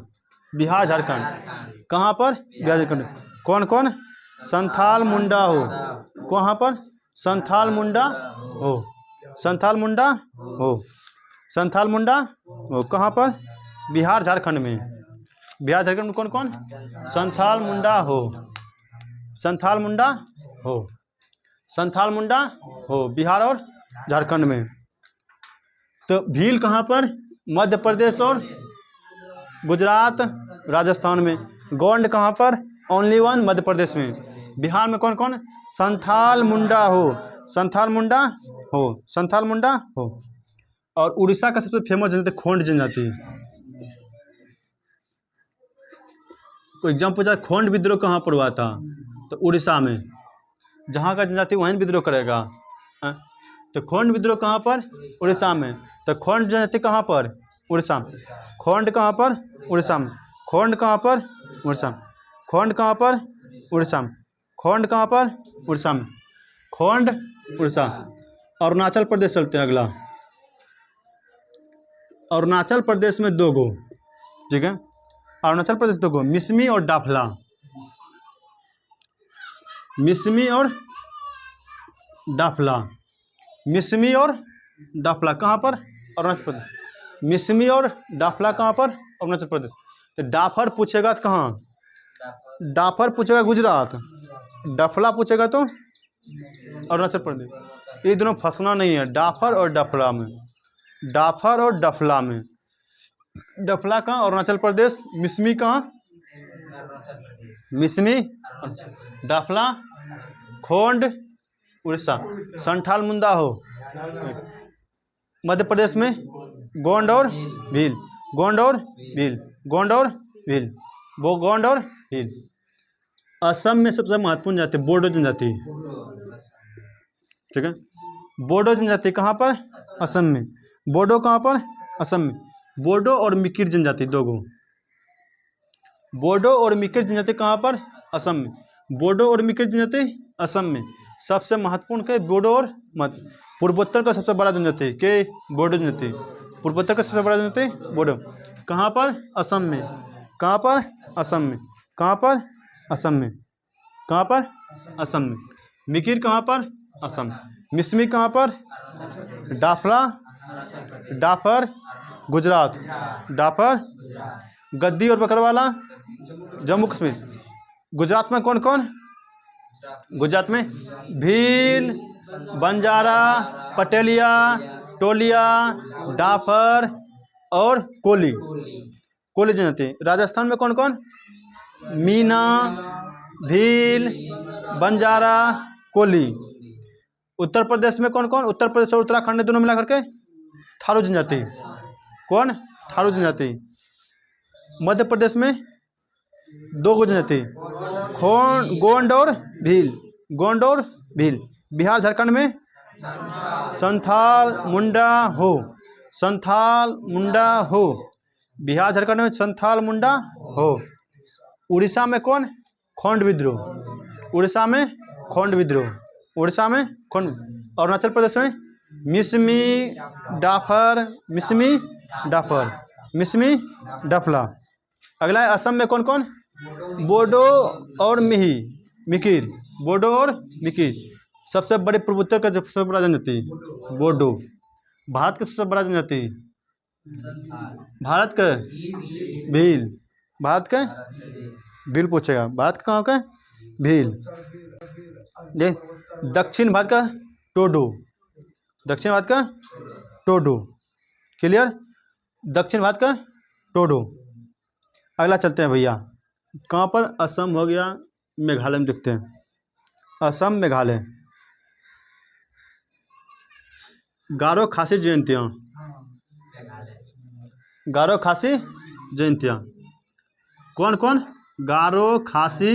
बिहार झारखंड। कहाँ पर? बिहार झारखंड। कौन कौन? संथाल मुंडा हो। कहाँ पर? संथाल मुंडा हो। संथाल मुंडा हो। संथाल मुंडा हो। कहाँ पर? बिहार झारखंड में। बिहार झारखंड में कौन कौन? संथाल मुंडा हो। संथाल मुंडा हो। संथाल मुंडा हो बिहार और झारखंड में। तो भील कहाँ पर? मध्य प्रदेश और गुजरात, राजस्थान में। गोंड कहाँ पर? ओनली वन, मध्य प्रदेश में। बिहार में कौन कौन? संथाल मुंडा हो। संथाल मुंडा हो। संथाल मुंडा हो। और उड़ीसा का सबसे फेमस जनजाति खोंड जनजाति। तो एग्जाम पूछा खोंड विद्रोह कहाँ पर हुआ था? तो उड़ीसा में। जहाँ का जनजाति वहीं विद्रोह करेगा। तो खोंड विद्रोह कहाँ पर? उड़ीसा में। तो खोंड जनजाति कहाँ पर? उड़ीसा में। खोंड कहाँ पर? उड़ीसा में। खोंड कहाँ पर? उड़ीसा में। खोंड कहाँ पर? उड़ीसा में। खोंड कहाँ पर? उड़ीसा में। खोंड उड़ीसा। अरुणाचल प्रदेश चलते हैं अगला। अरुणाचल प्रदेश में दो गो, ठीक है। अरुणाचल प्रदेश दो गो, मिसमी और डाफला। मिसमी और डाफला। मिसमी और डाफला कहाँ पर? अरुणाचल प्रदेश। मिसमी और डाफला कहाँ पर? अरुणाचल प्रदेश। तो डाफर पूछेगा तो कहाँ? डाफर पूछेगा गुजरात। डफला पूछेगा तो अरुणाचल प्रदेश। ये दोनों फंसना नहीं है, डाफर और डफला में। डाफर और डफला में। डफला कहाँ? अरुणाचल प्रदेश। मिसमी कहाँ? मिसमी। डाफला खोंड उड़ीसा। संथाल मुंडा हो मध्य प्रदेश में। गोंड और भील। गोंड और भील। गोंड और भील। वो गोंड और भील। असम में सबसे महत्वपूर्ण जाति बोडो जनजाति, ठीक है। बोडो जनजाति कहाँ पर? असम में। बोडो कहाँ पर? असम में। बोडो और मिकिर जनजाति दो गो। बोडो और मिकिर जनजाति कहाँ पर? असम में। बोडो और मिकिर जनजाति असम में। सबसे महत्वपूर्ण के बोडो और मध्य। पूर्वोत्तर का सबसे बड़ा जनजाति के बोडो जनजाति। पूर्वोत्तर का सबसे बड़ा जनजाति बोडो। कहाँ पर? असम में। कहाँ पर? असम में। कहाँ पर? असम में। कहाँ पर? असम में। मिकिर कहाँ पर? असम। मिसमी कहाँ पर? डाफला डाफर गुजरात। डाफर गद्दी और बकरवाला जम्मू कश्मीर। गुजरात में कौन कौन? गुजरात में भील, बंजारा, पटेलिया, टोलिया, डाफर और कोली। कोली जनजाति। राजस्थान में कौन कौन? मीना, भील, बंजारा, कोली। उत्तर प्रदेश में कौन कौन? उत्तर प्रदेश और उत्तराखंड दोनों मिला करके थारू जनजाति। कौन? थारू जनजाति। मध्य प्रदेश में दो गो जनजाति गोंड और भील। गोंड और भील। बिहार झारखंड में संथाल मुंडा हो। संथाल मुंडा हो। बिहार झारखंड में संथाल मुंडा हो। उड़ीसा में कौन? खोंड विद्रोह। उड़ीसा में खोंड विद्रोह। उड़ीसा में खोंड। अरुणाचल प्रदेश में मिसमी डाफर। मिसमी डाफर। मिसमी डफला। अगला है असम में कौन कौन? बोडो और मिही मिकिर। बोडो और मिकिर। सबसे बड़े पूर्वोत्तर का सबसे बड़ा जनजाति बोडो। भारत का सबसे बड़ा जनजाति भारत का भील। भारत का भील पूछेगा, भारत का कहाँ का भील। देख दक्षिण भारत का टोडो, दक्षिण भारत का टोडो, क्लियर, दक्षिण भारत का टोडो। अगला चलते हैं भैया, कहाँ पर, असम हो गया, मेघालय में देखते हैं, असम मेघालय। गारो खासी जयंतियाँ, गारो खासी जयंतियाँ कौन कौन, गारो खासी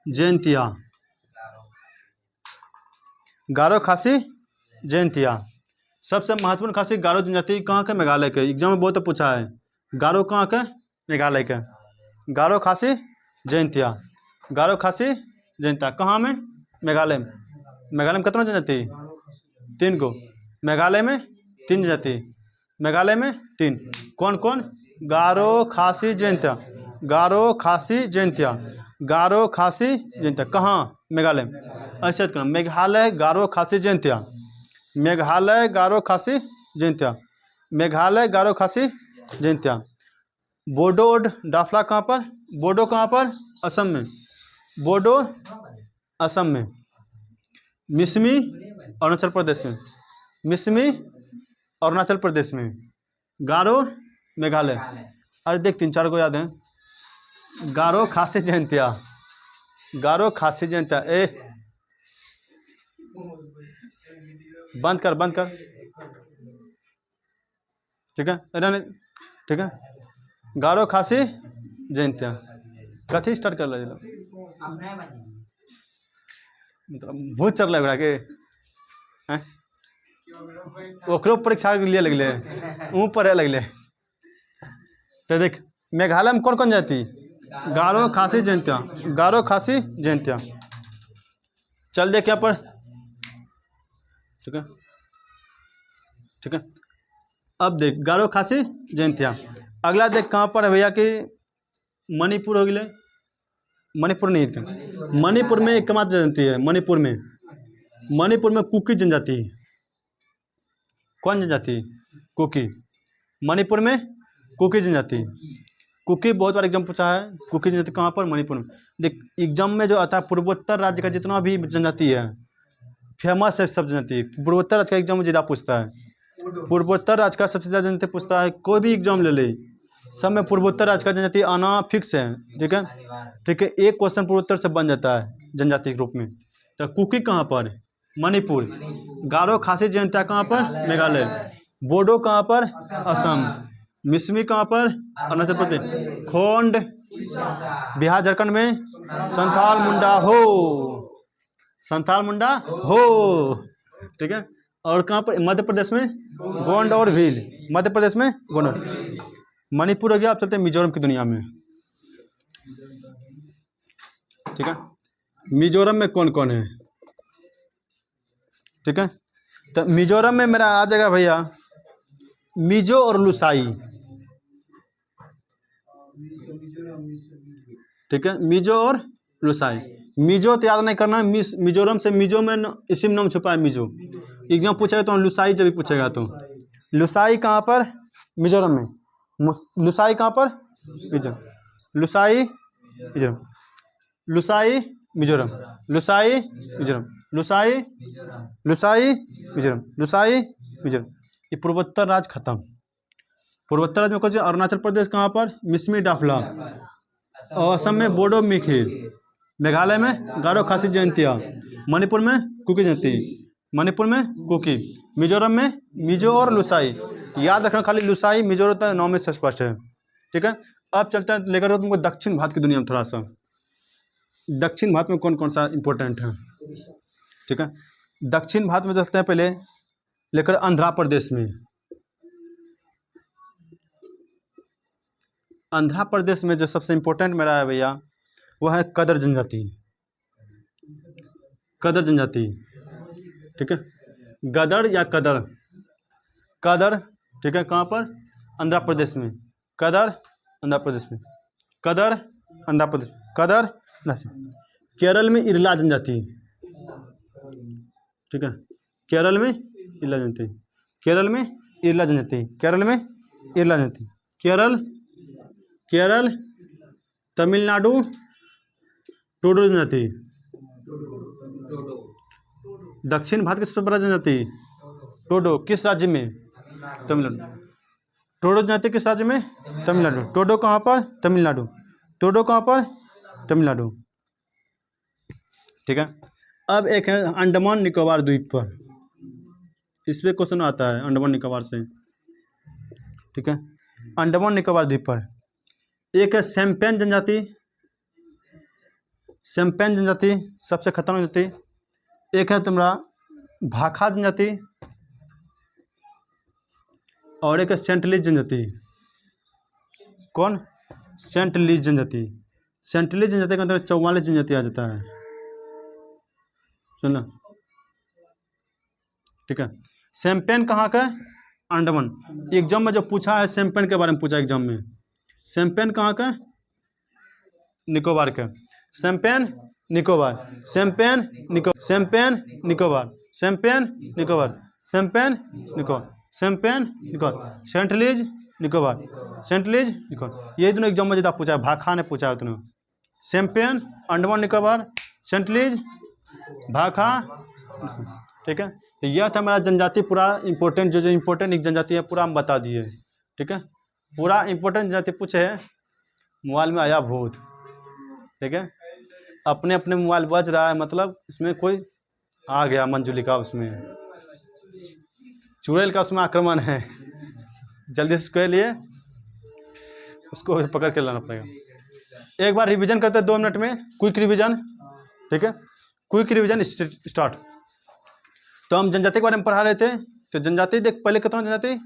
जयंतियाँ, गारो खासी जयंतियाँ। सबसे महत्वपूर्ण खासी गारो जनजाति कहाँ के, मेघालय के। एग्जाम में बहुत पूछा है, गारो कहाँ के, मेघालय के। गारो खासी जयंतियाँ, गारो खासी जयंतियाँ कहाँ में, मेघालय में। मेघालय में कितना जनजाति, 3 को। मेघालय में 3 जनजाति, मेघालय में 3। कौन कौन, गारो खासी जयंतियाँ, गारो खासी जयंतियाँ, गारो खासी जयंतियाँ कहाँ, मेघालय में। ऐसे करना, मेघालय गारो खासी जयंतियाँ, मेघालय गारो खासी जयंतियाँ, मेघालय गारो खासी जयंतियाँ। बोडो और डाफला कहाँ पर, बोडो कहाँ पर, असम में, बोडो असम में। मिसमी अरुणाचल प्रदेश में, मिसमी अरुणाचल प्रदेश में। गारो मेघालय। अरे देख 3-4 को याद है। गारो खासी जयंतियाँ, गारो खासी जयंतियाँ। ए बंद कर, बंद कर, ठीक है, अरे ठीक है। गारो खासी जयंतियाँ कथी स्टार्ट कर लो, मतलब भूत चल रहा है के ओकरो परीक्षा के लिए लगले ऊपर है लगले। तो देख मेघालय में कौन कौन जाती, गारो खासी जयंतियाँ, गारो खासी जयंतियाँ। चल देख यहाँ पर, ठीक है, ठीक है। अब देख गारो खासी जयंतियाँ। अगला देख कहाँ पर है भैया कि मणिपुर हो गए, मणिपुर नहीं था, मणिपुर में एकमात्र जनजाति है। मणिपुर में, मणिपुर में कुकी जनजाति। कौन जनजाति, कुकी। मणिपुर में कुकी जनजाति, कुकी बहुत बार एग्जाम पूछा है। कुकी जनजाति कहाँ पर, मणिपुर में। देख एग्जाम में जो आता है पूर्वोत्तर राज्य का जितना भी जनजाति है फेमस है सब जनजाति। पूर्वोत्तर राज्य का एग्जाम में ज़्यादा पूछता है, पूर्वोत्तर राज्य का सबसे ज़्यादा जनजाति पूछता है। कोई भी एग्जाम ले ले सब में पूर्वोत्तर राज्य का जनजाति आना फिक्स है, ठीक है, ठीक है। एक क्वेश्चन पूर्वोत्तर से बन जाता है जनजाति के रूप में। तो कुकी कहाँ पर, मणिपुर। गारो खासी जयंतियाँ कहाँ पर, मेघालय। बोडो कहाँ पर, असम। मिसमी कहाँ पर, अरुणाचल प्रदेश। खोंड बिहार झारखंड में। संथाल मुंडा हो, संथाल मुंडा हो, ठीक है। और कहाँ पर, मध्य प्रदेश में गोंड और भील, मध्य प्रदेश में गोंड। मणिपुर हो गया। अब चलते हैं मिजोरम की दुनिया में, ठीक है। मिजोरम में कौन कौन है, ठीक है। तो मिजोरम में मेरा आ जाएगा भैया मिजो और लुसाई, ठीक है, मिजो और लुसाई। मिजो तो याद नहीं करना, मिजोरम से मिजो में इसी में नाम छुपा है मिजो। एग्जाम पूछेगा तो लुसाई जब भी पूछेगा तो। लुसाई कहाँ पर, मिजोरम में। लुसाई कहाँ पर, मिजोरम। लुसाई मिजोरम, लुसाई मिजोरम, लुसाई मिजोरम, लुसाई, लुसाई मिजोरम, लुसाई मिजोरम। ये पूर्वोत्तर राज्य खत्म। पूर्वोत्तर राज्य में कुछ, अरुणाचल प्रदेश कहाँ पर, मिसमी डाफला। और असम में बोडो मिखिल। मेघालय में गारो खासी जयंतियाँ। मणिपुर में कुकी जयंती, मणिपुर में कुकी। मिजोरम में मिजो और लुसाई। याद रखना खाली लुसाई मिजोरम तक नाम में स्पष्ट है, ठीक है। अब चलते हैं लेकर तुमको दक्षिण भारत की दुनिया में थोड़ा सा। दक्षिण भारत में कौन कौन सा इंपॉर्टेंट है, ठीक है। दक्षिण भारत में चलते हैं पहले लेकर आंध्र प्रदेश में। आंध्र प्रदेश में जो सबसे इम्पोर्टेंट मेरा है भैया वो है कदर जनजाति, कदर जनजाति, ठीक है। गदर या कदर, कदर, ठीक है। कहाँ पर, आंध्र प्रदेश में। कदर आंध्र प्रदेश में, कदर आंध्र प्रदेश, कदर। केरल में इरला जनजाति, ठीक है। केरल में इरला जनजाति, केरल में इरला जनजाति, केरल में इरला जनजाति, केरल, केरल, तमिलनाडु टोडो जनजाति, दक्षिण भारत की सबसे बड़ा जनजाति टोडो, किस राज्य में? तमिलनाडु। टोडो जनजाति किस राज्य में? तमिलनाडु। टोडो कहाँ पर? तमिलनाडु। टोडो कहाँ पर? तमिलनाडु। ठीक है। अब एक है अंडमान निकोबार द्वीप पर, इस पे क्वेश्चन आता है अंडमान निकोबार से। ठीक है। अंडमान निकोबार द्वीप पर एक है शैम्पेन जनजाति, शैम्पेन जनजाति सबसे खतरनाक जनजाति। एक है तुम्हारा भाखा जनजाति और एक है सेंट लीज जनजाति। कौन? सेंट लीज जनजाति। सेंट लीज जनजाति के अंदर 44 जनजाति आ जाता है, सुनना। ठीक है। शैम्पेन कहाँ का? अंडमान। एग्जाम में जो पूछा है शैम्पेन के बारे में पूछा एग्जाम में। शैम्पेन कहाँ का? निकोबार का। शैम्पेन निकोबार, शैम्पेन निकोबार, शैम्पेन निकोबार, शैम्पेन निकोबार, शैम्पेन निकोबार, शैम्पेन निकोबार, सेंट लीज निकोबार, सेंट लीज निकोबार। ये दोनों एग्जाम में ज़्यादा पूछा है, भाखा ने पूछा है उतना। शैम्पेन, अंडमान निकोबार, सेंट लीज, भाखा। ठीक है। तो यह था हमारा जनजाति पूरा इंपॉर्टेंट, जो इंपॉर्टेंट एक जनजाति है पूरा हम बता दिए। ठीक है। पूरा इंपॉर्टेंट जनजाति पूछे है, मोबाइल में आया भूत। ठीक है। अपने अपने मोबाइल बज रहा है, मतलब इसमें कोई आ गया मंजुली का, उसमें चुड़ैल का उसमें आक्रमण है। जल्दी से उसके लिए उसको पकड़ के लाना पड़ेगा। एक बार रिवीजन करते हैं 2 मिनट में, क्विक रिवीजन। ठीक है। Quick revision start. तो हम जनजाति के बारे में पढ़ा रहे थे। तो जनजाति देख, पहले कितना जनजाति?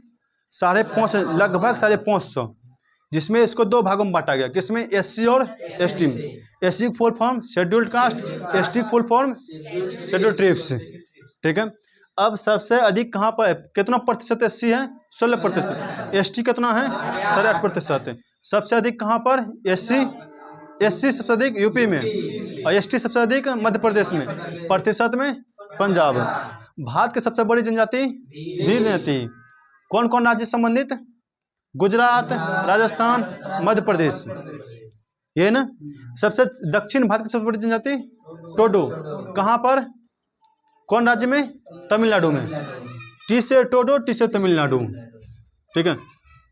550, लगभग 550, जिसमें इसको 2 भागों में बांटा गया। किसमें? एससी और एसटी में। SC full form scheduled caste, ST full form scheduled tribes. ठीक है। अब सबसे अधिक कहाँ पर है? कितना प्रतिशत एससी है? 16%। एसटी कितना है? 8.5% है। सबसे अधिक कहाँ पर? एससी। एससी सबसे अधिक यूपी में और एसटी सबसे अधिक मध्य प्रदेश में, प्रतिशत में पंजाब। भारत की सबसे बड़ी जनजाति भील जनजाति। कौन कौन राज्य संबंधित? गुजरात, राजस्थान, मध्य प्रदेश, ये ना। सबसे दक्षिण भारत की सबसे बड़ी जनजाति टोडो, कहाँ पर? कौन राज्य में? तमिलनाडु में। टी से टोडो, टी से तमिलनाडु। ठीक है।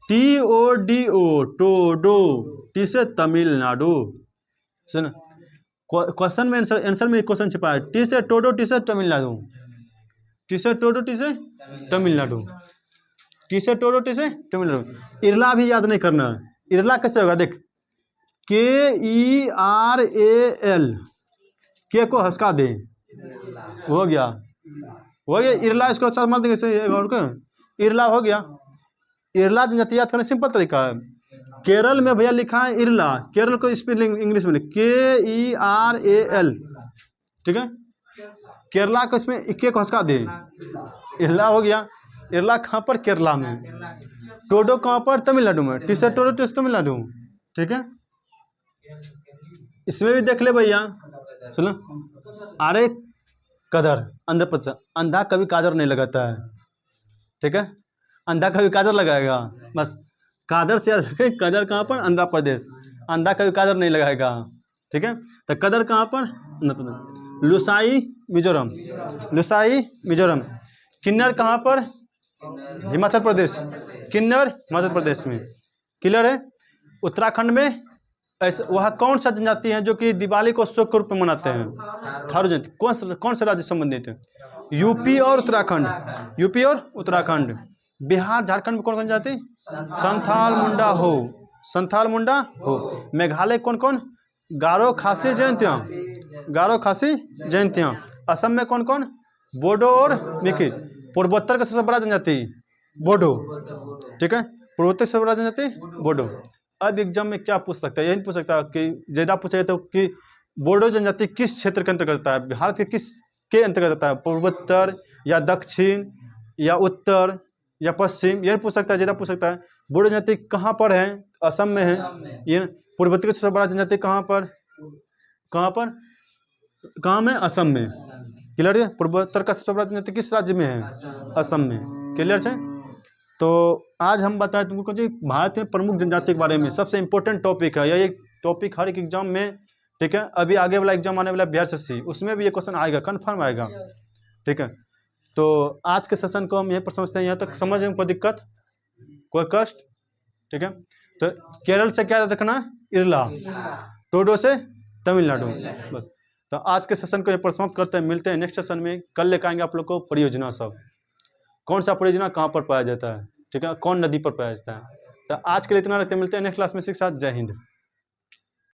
TODO टोडो, टी से तमिलनाडु। सुन, क्वेश्चन में आंसर में क्वेश्चन छिपा है, टी से टोडो, टी से तमिलनाडु, टी से टोडो, टी से तमिलनाडु, टी से टोडो, टी से तमिलनाडु। इरला भी याद नहीं करना। इरला कैसे होगा? देख, KERAL, के को हंसका दे, हो गया, हो गया इरला। इसको अच्छा मार देंगे, इरला हो गया। इरला जनजाति याद करने सिंपल तरीका है। केरल में भैया लिखा है इरला, केरल को स्पेलिंग इंग्लिश में लिख KERAL। ठीक है। केरला को इसमें के को हंसका दे, इरला हो गया। इरला कहाँ पर? केरला में। टोडो कहाँ पर? तमिलनाडु में। टी से टोडो, टी से तमिलनाडु। ठीक है। इसमें भी देख ले भैया, सुनो। अरे कदर, आंध्र प्रदेश। अंधा कभी कादर नहीं लगाता है। ठीक है। अंधा कभी कादर लगाएगा? बस कादर से याद रखें, कदर कहाँ पर? आंध्र प्रदेश। अंधा कभी कादर नहीं लगाएगा। ठीक है। तो कदर कहाँ पर? आंध्र प्रदेश। लुसाई मिजोरम, लुसाई मिजोरम। किन्नर कहाँ पर? हिमाचल प्रदेश। किन्नर हिमाचल प्रदेश में। क्लियर है। उत्तराखंड में ऐसे वह कौन सा जनजाति है जो कि दिवाली को उत्सव के रूप में मनाते हैं? थारू जनजाति। कौन से राज्य संबंधित है? यूपी और उत्तराखंड, यूपी और उत्तराखंड। बिहार झारखंड में कौन कौन जाति? संथाल मुंडा हो, संथाल मुंडा हो। मेघालय कौन कौन? गारो खासी जयंतियाँ, गारो खासी जयंतियाँ। असम में कौन कौन? बोडो और मिकी। पूर्वोत्तर का सबसे बड़ा जनजाति बोडो। ठीक है। पूर्वोत्तर सबसे बड़ा जनजाति बोडो। अब एग्जाम में क्या पूछ सकता है? यही पूछ सकता है कि ज़्यादा पूछेगा तो कि बोडो जनजाति किस क्षेत्र के अंतर्गत आता है? भारत के किस के अंतर्गत आता है? पूर्वोत्तर या दक्षिण या उत्तर या पश्चिम? यही पूछ सकता है, ज़्यादा पूछ सकता है। बोडो जनजाति कहाँ पर है? असम में है। ये पूर्वोत्तर का सबसे बड़ा जनजाति कहाँ पर? कहाँ पर? कहाँ में? असम में। क्लियर है। पूर्वोत्तर का सबसे बड़ा जनजाति किस राज्य में है? असम में। क्लियर है। तो आज हम बताएं तुमको जी भारत में प्रमुख जनजाति के बारे में, सबसे इंपॉर्टेंट टॉपिक है यह टॉपिक हर एक एग्जाम में, ठीक है। अभी आगे वाला एग्जाम आने वाला बिहार एसएससी, उसमें भी ये क्वेश्चन आएगा, कन्फर्म आएगा, ठीक है। तो आज के सेशन को हम यहीं पर समझते हैं। यहाँ तक समझ में कोई दिक्कत, कोई कष्ट, ठीक है। तो केरल से क्या रखना? इरला। टोडो से तमिलनाडु। बस। तो आज के सेशन को यहीं पर समाप्त करते हैं। मिलते हैं नेक्स्ट सेशन में। कल लेकर आएंगे आप लोग को परियोजना सब, कौन सा परियोजना कहाँ पर पाया जाता है, ठीक है, कौन नदी पर पाया जाता है। तो आज के लिए इतना रखते हैं। मिलते हैं नेक्स्ट क्लास में। जय हिंद।